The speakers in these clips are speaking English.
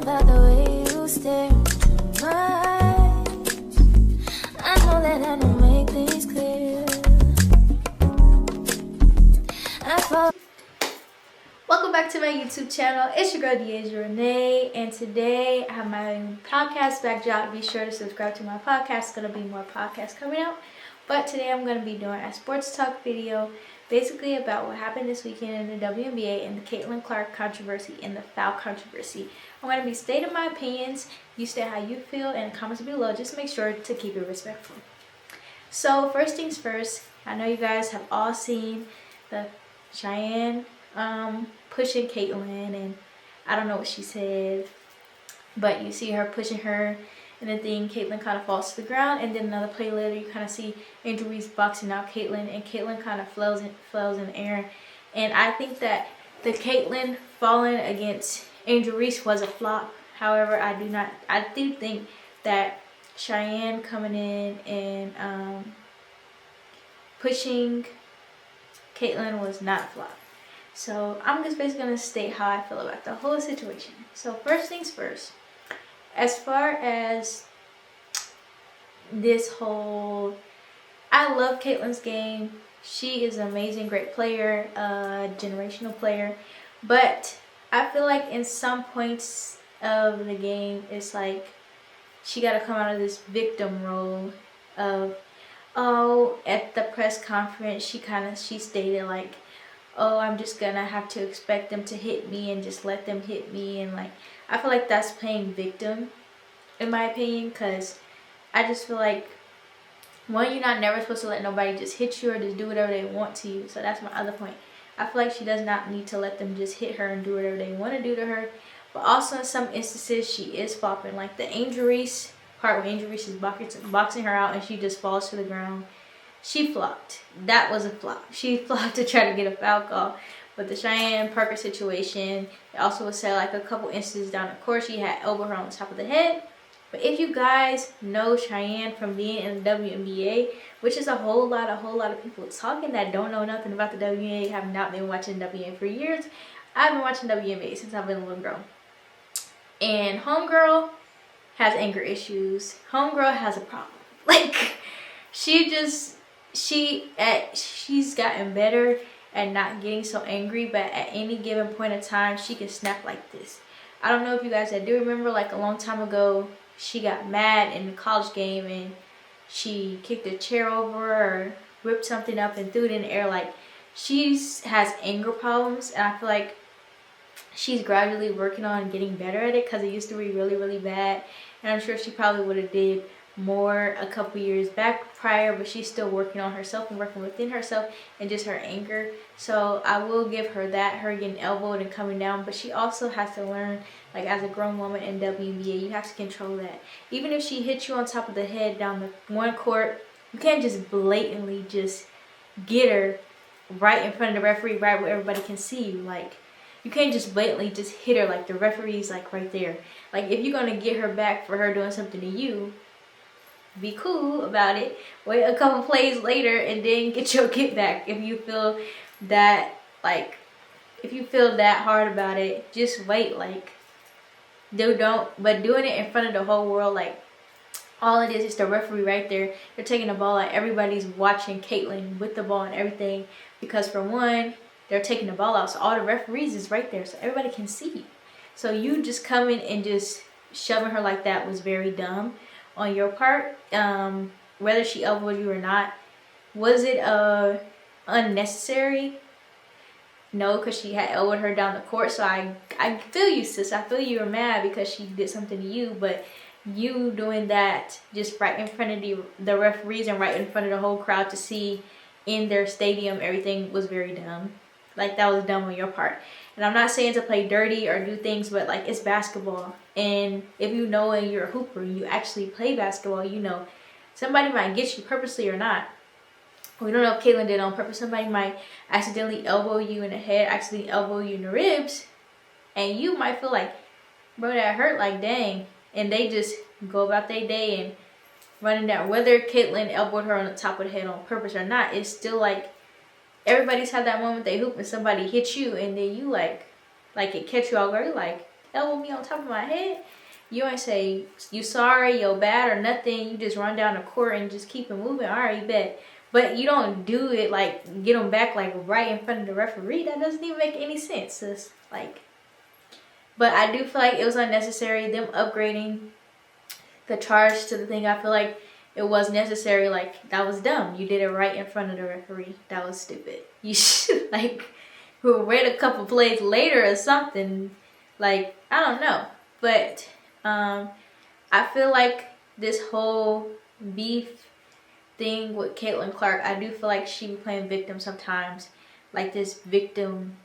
about the way you stare into my eyes. I know that I don't make things clear. Welcome back to my YouTube channel. It's your girl D'Asya Renee, and today I have my podcast backdrop. Be sure to subscribe to my podcast. There's gonna be more podcasts coming out, but today I'm gonna be doing a sports talk video, basically about what happened this weekend in the WNBA and the Catlin Clark controversy and the foul controversy. I'm gonna be stating my opinions. You state how you feel in the comments below. Just make sure to keep it respectful. So first things first, I know you guys have all seen the Cheyenne pushing Catlin, and I don't know what she said, but you see her pushing her and the thing. Catlin kind of falls to the ground, and then another play later you kind of see Angel Reese boxing out Catlin, and Catlin kind of flails in the air. And I think that the Catlin falling against Angel Reese was a flop. However, I do think that Cheyenne coming in and pushing Catlin was not a flop. So I'm just basically going to state how I feel about the whole situation. So first things first, as far as this whole, I love Catlin's game. She is an amazing, great player, generational player. But I feel like in some points of the game, it's like she got to come out of this victim role of, oh, at the press conference, she stated like, oh, I'm just gonna have to expect them to hit me and just let them hit me. And like, I feel like that's playing victim in my opinion, because I just feel like, one, you're not never supposed to let nobody just hit you or just do whatever they want to you. So that's my other point. I feel like she does not need to let them just hit her and do whatever they want to do to her. But also in some instances she is flopping, like the Angel Reese part where Angel Reese is boxing her out and she just falls to the ground. She flopped. That was a flop. She flopped to try to get a foul call. But the Cheyenne Parker situation, it also was said like a couple instances down the court, she had elbowed her on the top of the head. But if you guys know Cheyenne from being in the WNBA, which is a whole lot of people talking that don't know nothing about the WNBA, have not been watching WNBA for years. I've been watching WNBA since I've been a little girl. And homegirl has anger issues. Homegirl has a problem. Like, she's gotten better at not getting so angry, but at any given point in time she can snap like this. I don't know if you guys do remember, like a long time ago, she got mad in the college game and she kicked a chair over or ripped something up and threw it in the air. Like, she has anger problems, and I feel like she's gradually working on getting better at it, because it used to be really bad, and I'm sure she probably would have did more a couple years back prior, but she's still working on herself and working within herself and just her anger. So I will give her that, her getting elbowed and coming down, but she also has to learn, like as a grown woman in WNBA, you have to control that. Even if she hits you on top of the head down the one court, you can't just blatantly just get her right in front of the referee, right where everybody can see you. Like, you can't just blatantly just hit her like the referee's like right there. Like, if you're gonna get her back for her doing something to you, be cool about it. Wait a couple plays later and then get your get back. If you feel that, like, if you feel that hard about it, just wait. Like, but doing it in front of the whole world, like, all it is the referee right there. They're taking the ball out. Everybody's watching Catlin with the ball and everything, because for one, they're taking the ball out, so all the referees is right there, so everybody can see you. So you just coming and just shoving her like that was very dumb on your part. Whether she elbowed you or not, was it unnecessary? No, because she had elbowed her down the court. So I feel you, sis. I feel you were mad because she did something to you, but you doing that just right in front of the referees and right in front of the whole crowd to see in their stadium, everything was very dumb. Like, that was dumb on your part. And I'm not saying to play dirty or do things, but like, it's basketball. And if you know and you're a hooper and you actually play basketball, you know somebody might get you purposely or not. We don't know if Catlin did on purpose. Somebody might accidentally elbow you in the head, accidentally elbow you in the ribs, and you might feel like, bro, that hurt, like, dang. And they just go about their day and running down. Whether Catlin elbowed her on the top of the head on purpose or not, it's still like, everybody's had that moment they hoop and somebody hits you, and then you like it catch you all guard, like, elbow me on top of my head. You ain't say you sorry, you're bad or nothing. You just run down the court and just keep it moving. All right, bet. But you don't do it like get them back like right in front of the referee. That doesn't even make any sense, sis. Like, but I do feel like it was unnecessary. Them upgrading the charge to the thing. I feel like it was necessary. Like, that was dumb. You did it right in front of the referee. That was stupid. You should like wait a couple plays later or something. Like, I don't know. But I feel like this whole beef thing with Catlin Clark, I do feel like she be playing victim sometimes. Like this victim,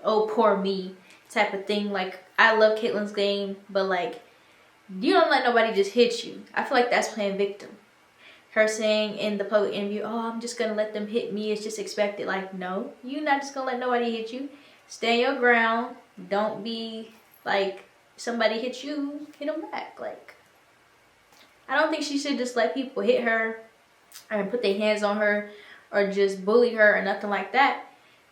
oh poor me type of thing. Like, I love Catlin's game, but like, you don't let nobody just hit you. I feel like that's playing victim. Her saying in the public interview, oh, I'm just gonna let them hit me, it's just expected. Like, no, you're not just gonna let nobody hit you. Stand your ground. Don't be like, somebody hit you, hit them back. Like, I don't think she should just let people hit her and put their hands on her or just bully her or nothing like that.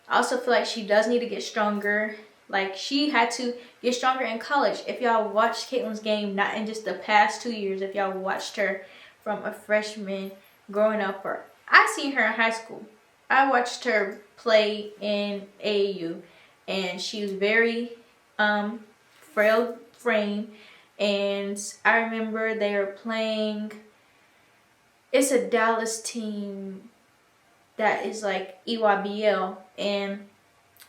I also feel like she does need to get stronger. Like, she had to get stronger in college. If y'all watched Catlin's game, not in just the past 2 years, if y'all watched her from a freshman growing up, or I seen her in high school. I watched her play in AAU, and she was very frail frame. And I remember they were playing, it's a Dallas team that is like EYBL, and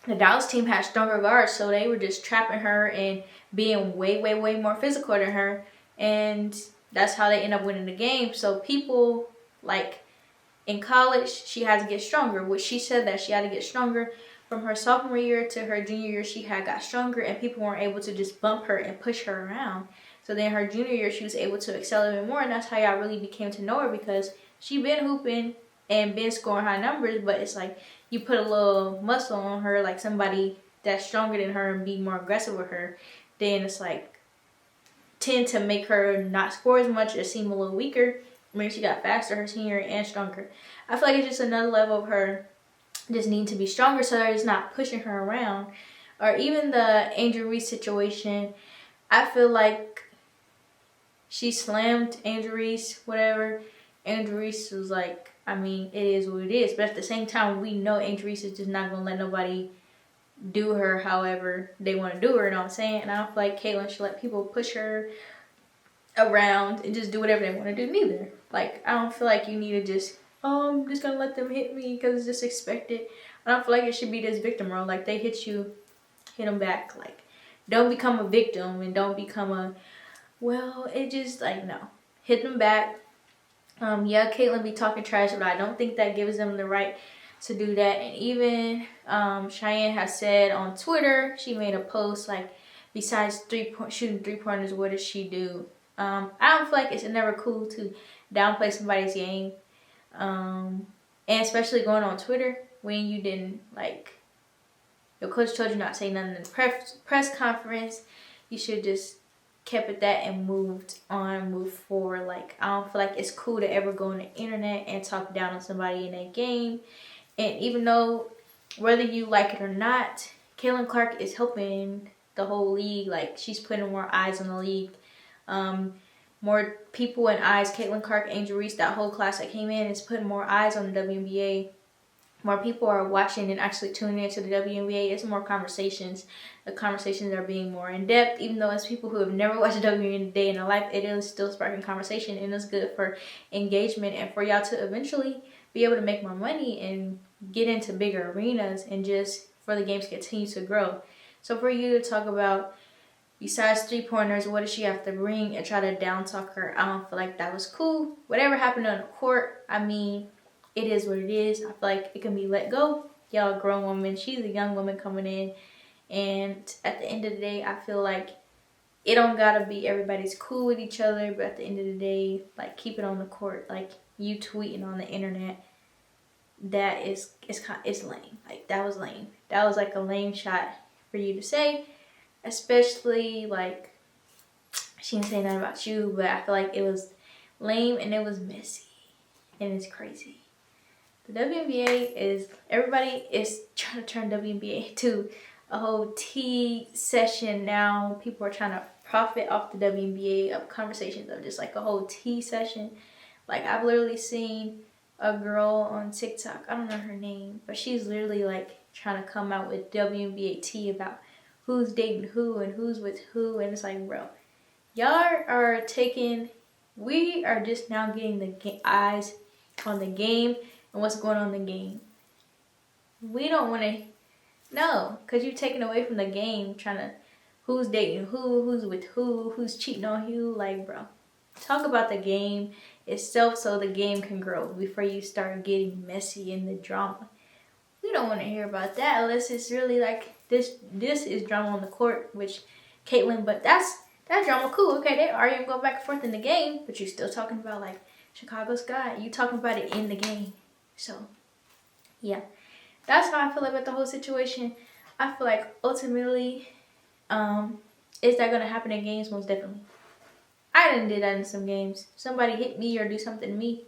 the Dallas team had stronger guards, so they were just trapping her and being way more physical than her, and that's how they end up winning the game. So people, like, in college, she had to get stronger, which she said that she had to get stronger. From her sophomore year to her junior year, she had got stronger, and people weren't able to just bump her and push her around. So then her junior year, she was able to excel even more, and that's how y'all really became to know her, because she been hooping and been scoring high numbers, but it's like you put a little muscle on her, like somebody that's stronger than her and be more aggressive with her, then it's like tend to make her not score as much or seem a little weaker. I mean, she got faster her senior year and stronger. I feel like it's just another level of her just need to be stronger, so they're just not pushing her around. Or even the Angel Reese situation, I feel like she slammed Angel Reese, whatever. Angel Reese was like, I mean, it is what it is. But at the same time, we know Angel Reese is just not going to let nobody do her however they want to do her, you know what I'm saying? And I don't feel like Catlin should let people push her around and just do whatever they want to do neither. Like, I don't feel like you need to just, oh, I'm just going to let them hit me because it's just expected. I don't feel like it should be this victim role. Like, they hit you, hit them back. Like, don't become a victim and don't become a, well, it just, like, no. Hit them back. Yeah, Catlin be talking trash, but I don't think that gives them the right to do that. And even Cheyenne has said on Twitter, she made a post like, besides shooting 3-pointers, what does she do? I don't feel like it's never cool to downplay somebody's game, and especially going on Twitter when you didn't, like, your coach told you not to say nothing in the press conference. You should just kept at that and moved on, moved forward. Like, I don't feel like it's cool to ever go on the internet and talk down on somebody in that game. And even though, whether you like it or not, Catlin Clark is helping the whole league. Like, she's putting more eyes on the league. More people and eyes. Catlin Clark, Angel Reese, that whole class that came in is putting more eyes on the WNBA. More people are watching and actually tuning into the WNBA. It's more conversations. The conversations are being more in depth. Even though it's people who have never watched the WNBA in their life, it is still sparking conversation, and it's good for engagement and for y'all to eventually be able to make more money and get into bigger arenas, and just for the games to continue to grow. So for you to talk about, besides 3-pointers, what does she have to bring, and try to down talk her, I don't feel like that was cool. Whatever happened on the court, I mean, it is what it is. I feel like it can be let go. Y'all a grown woman. She's a young woman coming in. And at the end of the day, I feel like it don't gotta be everybody's cool with each other. But at the end of the day, like, keep it on the court. Like, you tweeting on the internet, that is, it's lame. Like, that was lame. That was like a lame shot for you to say. Especially, like, she didn't say nothing about you. But I feel like it was lame and it was messy. And it's crazy. The WNBA is, everybody is trying to turn WNBA to a whole tea session now. People are trying to profit off the WNBA of conversations of just like a whole tea session. Like I've literally seen a girl on TikTok, I don't know her name, but she's literally like trying to come out with WNBA tea about who's dating who and who's with who, and it's like, bro, y'all are taking, we are just now getting the eyes on the game and what's going on in the game. We don't want to, no, because you're taking away from the game, trying to, who's dating who, who's with who, who's cheating on who. Like, bro, talk about the game itself so the game can grow before you start getting messy in the drama. We don't want to hear about that unless it's really like this is drama on the court, which Catlin, but that drama cool. Okay, they are even go back and forth in the game, but you're still talking about like Chicago Sky. You talking about it in the game. So yeah, that's how I feel about the whole situation. I feel like ultimately, is that gonna happen in games? Most definitely. I done did that in some games. Somebody hit me or do something to me,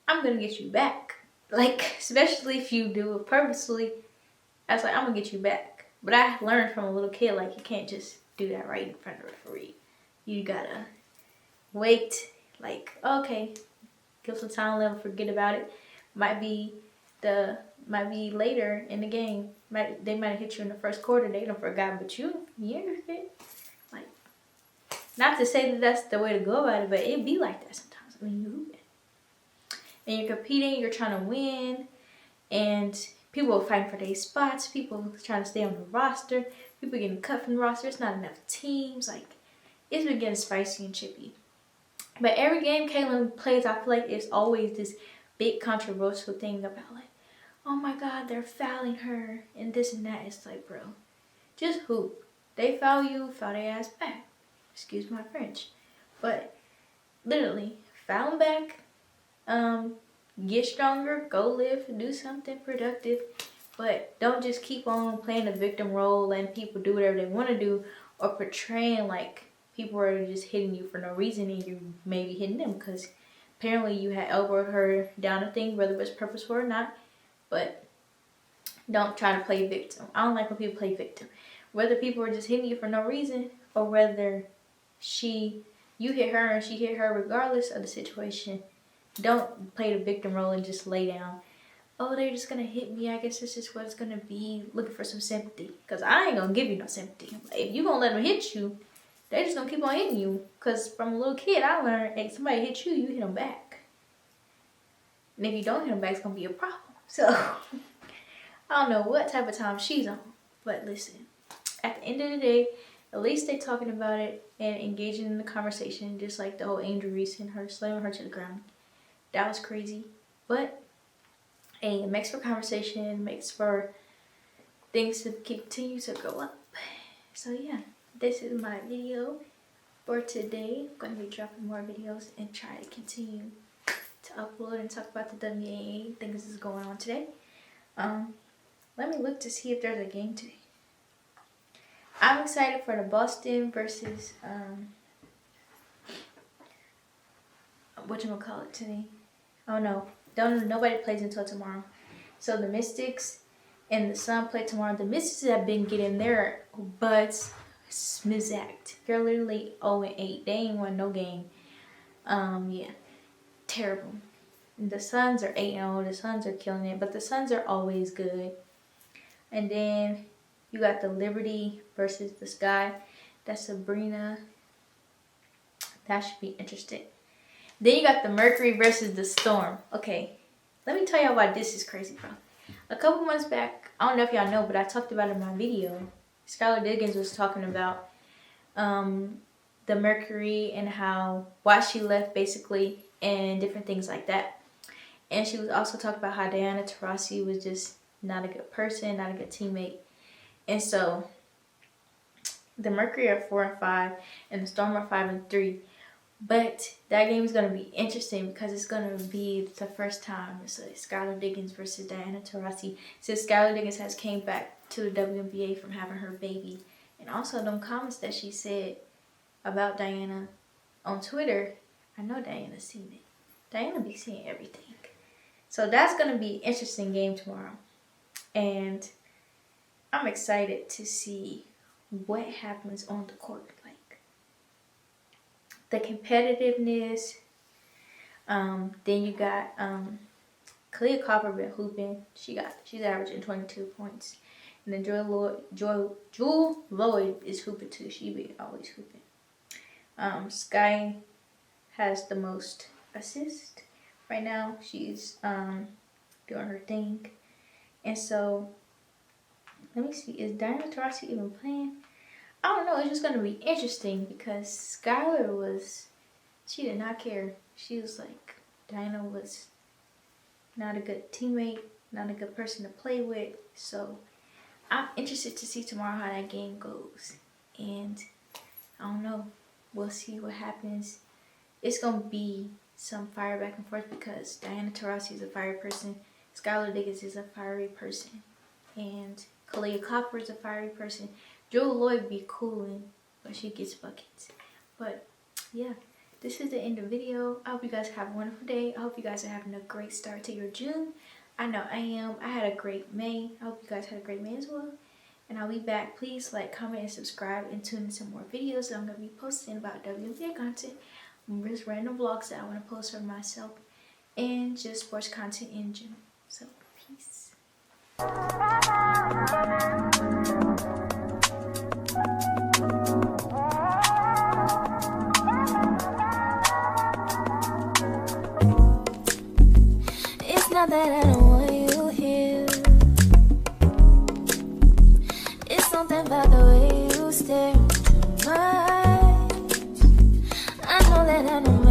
I'm gonna get you back. Like, especially if you do it purposely, I was like, I'm gonna get you back. But I learned from a little kid, like, you can't just do that right in front of the referee. You gotta wait, like, okay, give some time, let them forget about it. Might be later in the game. They might have hit you in the first quarter. They don't forgot, but you're good. Like, not to say that that's the way to go about it, but it be like that sometimes. I mean, you're hooping. And you're competing, you're trying to win, and people are fighting for their spots, people trying to stay on the roster, people getting cut from the roster, it's not enough teams, like, it's been getting spicy and chippy. But every game Catlin plays, I feel like it's always this big controversial thing about like, oh my god, they're fouling her, and this and that. It's like, bro, just hoop. They foul you, foul their ass back. Excuse my French. But, literally, foul them back, get stronger, go live, do something productive, but don't just keep on playing the victim role, letting people do whatever they want to do, or portraying like people are just hitting you for no reason and you may be hitting them because apparently you had elbowed her down a thing, whether it was purposeful or not. But don't try to play victim. I don't like when people play victim, whether people are just hitting you for no reason or whether you hit her and she hit her regardless of the situation. Don't play the victim role and just lay down. Oh, they're just gonna hit me. I guess this is what it's gonna be. Looking for some sympathy. Because I ain't gonna give you no sympathy. If you gonna let them hit you, they just gonna keep on hitting you. Because from a little kid, I learned if somebody hit you, you hit them back. And if you don't hit them back, it's gonna be a problem. So, I don't know what type of time she's on. But listen, at the end of the day, at least they talking about it and engaging in the conversation. Just like the whole Angel Reese and her slamming her to the ground. That was crazy, but hey, it makes for conversation, makes for things to continue to go up. So yeah, this is my video for today. I'm going to be dropping more videos and try to continue to upload and talk about the WNBA things that's going on today. Let me look to see if there's a game today. I'm excited for the Boston versus whatchamacallit today. Oh no, nobody plays until tomorrow. So the Mystics and the Sun play tomorrow. The Mystics have been getting their butts smizacked. They're literally 0-8. They ain't won no game. Yeah, terrible. The Suns are 8-0. The Suns are killing it, but the Suns are always good. And then you got the Liberty versus the Sky. That's Sabrina. That should be interesting. Then you got the Mercury versus the Storm. Okay, let me tell y'all why this is crazy, bro. A couple months back, I don't know if y'all know, but I talked about it in my video. Skylar Diggins was talking about the Mercury and why she left, basically, and different things like that. And she was also talking about how Diana Taurasi was just not a good person, not a good teammate. And so, the Mercury are 4-5, and the Storm are 5-3. But that game is going to be interesting because it's going to be the first time it's Skylar Diggins versus Diana Taurasi since Skylar Diggins has came back to the WNBA from having her baby. And also them comments that she said about Diana on Twitter, I know Diana's seen it. Diana be seeing everything. So that's going to be an interesting game tomorrow. And I'm excited to see what happens on the court. Like the competitiveness. Then you got Kalia Copper been hooping. She's averaging 22 points. And then Jewel Lloyd is hooping too. She be always hooping. Sky has the most assists right now. She's doing her thing. And so, let me see. Is Diana Taurasi even playing? I don't know. It's just going to be interesting because Skylar she did not care. She was like, Diana was not a good teammate, not a good person to play with. So, I'm interested to see tomorrow how that game goes. And I don't know. We'll see what happens. It's going to be some fire back and forth because Diana Taurasi is a fiery person. Skylar Diggins is a fiery person. And Kalia Copper is a fiery person. Jewel Lloyd be cooling, but she gets buckets. But yeah, this is the end of the video. I hope you guys have a wonderful day. I hope you guys are having a great start to your June. I know I am. I had a great May. I hope you guys had a great May as well. And I'll be back. Please like, comment, and subscribe, and tune in some more videos that I'm going to be posting about WNBA content. Just random vlogs that I want to post for myself. And just sports content in general. So, peace. It's not that I don't want you here. It's something about the way you stare into my eyes. I know that I don't